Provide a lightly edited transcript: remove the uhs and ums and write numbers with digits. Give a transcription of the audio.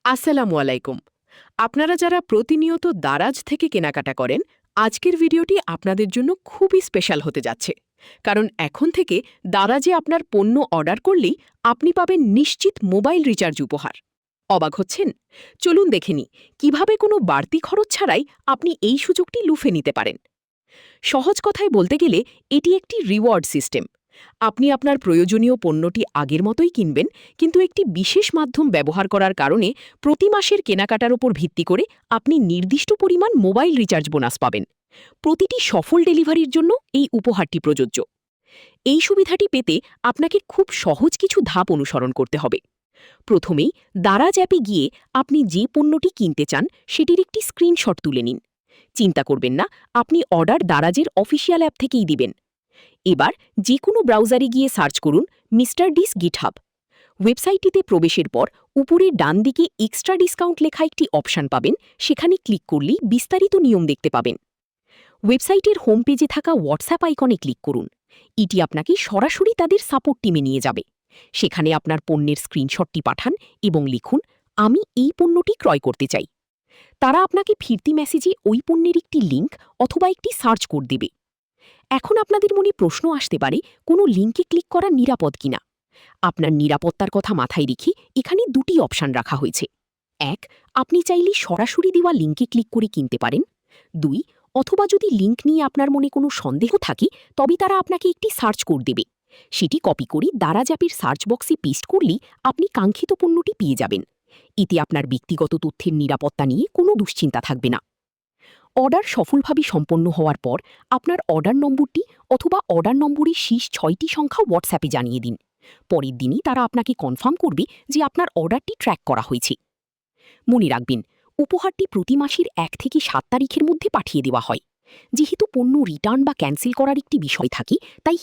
আসসালামু আলাইকুম। আপনারা যারা প্রতিনিয়ত দারাজ থেকে কেনাকাটা করেন, আজকের ভিডিওটি আপনাদের জন্য খুবই স্পেশাল হতে যাচ্ছে। কারণ এখন থেকে দারাজে আপনার পণ্য অর্ডার করলেই আপনি পাবেন নিশ্চিত মোবাইল রিচার্জ উপহার। অবাক হচ্ছেন? চলুন দেখে নিই কিভাবে কোনো বাড়তি খরচ ছাড়াই আপনি এই সুযোগটি লুফে নিতে পারেন। সহজ কথায় বলতে গেলে এটি একটি রিওয়ার্ড সিস্টেম। আপনি আপনার প্রয়োজনীয় পণ্যটি আগের মতোই কিনবেন, কিন্তু একটি বিশেষ মাধ্যম ব্যবহার করার কারণে প্রতি মাসের কেনাকাটার উপর ভিত্তি করে আপনি নির্দিষ্ট পরিমাণ মোবাইল রিচার্জ বোনাস পাবেন। প্রতিটি সফল ডেলিভারির জন্য এই উপহারটি প্রযোজ্য। এই সুবিধাটি পেতে আপনাকে খুব সহজ কিছু ধাপ অনুসরণ করতে হবে। প্রথমেই দারাজ অ্যাপে গিয়ে আপনি যে পণ্যটি কিনতে চান সেটির একটি স্ক্রিনশট তুলে নিন। চিন্তা করবেন না, আপনি অর্ডার দারাজের অফিসিয়াল অ্যাপ থেকেই দিবেন। এবার যে কোনো ব্রাউজারে গিয়ে সার্চ করুন মিস্টার ডিস গিটহাব। ওয়েবসাইটটিতে প্রবেশের পর উপরে ডান দিকে এক্সট্রা ডিসকাউন্ট লেখা একটি অপশান পাবেন, সেখানে ক্লিক করলেই বিস্তারিত নিয়ম দেখতে পাবেন। ওয়েবসাইটের হোম পেজে থাকা হোয়াটসঅ্যাপ আইকনে ক্লিক করুন। এটি আপনাকে সরাসরি তাদের সাপোর্ট টিমে নিয়ে যাবে। সেখানে আপনার পণ্যের স্ক্রিনশটটি পাঠান এবং লিখুন, আমি এই পণ্যটি ক্রয় করতে চাই। তারা আপনাকে ফিরতি মেসেজে ওই পণ্যের একটি লিঙ্ক অথবা একটি সার্চ কোড দেবে। এখন আপনাদের মনে প্রশ্ন আসতে পারে, কোনো লিঙ্কে ক্লিক করা নিরাপদ কিনা। আপনার নিরাপত্তার কথা মাথায় রেখে এখানে দুটি অপশান রাখা হয়েছে। এক, আপনি চাইলে সরাসরি দেওয়া লিঙ্কে ক্লিক করে কিনতে পারেন। দুই, অথবা যদি লিঙ্ক নিয়ে আপনার মনে কোনো সন্দেহ থাকে তবে তারা আপনাকে একটি সার্চ কোড দেবে। সেটি কপি করে দারাজ অ্যাপের সার্চ বক্সে পেস্ট করলেই আপনি কাঙ্ক্ষিত পণ্যটি পেয়ে যাবেন। এতে আপনার ব্যক্তিগত তথ্যের নিরাপত্তা নিয়ে কোনো দুশ্চিন্তা থাকবে না। অর্ডার সফলভাবে সম্পন্ন হওয়ার পর আপনার অর্ডার নম্বরটি অথবা অর্ডার নম্বরের শেষ 6টি সংখ্যা হোয়াটসঅ্যাপে জানিয়ে দিন। পরের দিনই তারা আপনাকে কনফার্ম করবে যে আপনার অর্ডারটি ট্র্যাক করা হয়েছে। মনে রাখবেন, উপহারটি প্রতি মাসের 1 থেকে 7 তারিখের মধ্যে পাঠিয়ে দেওয়া হয়। যেহেতু পণ্য রিটার্ন বা ক্যান্সেল করার একটি বিষয় থাকে, তাই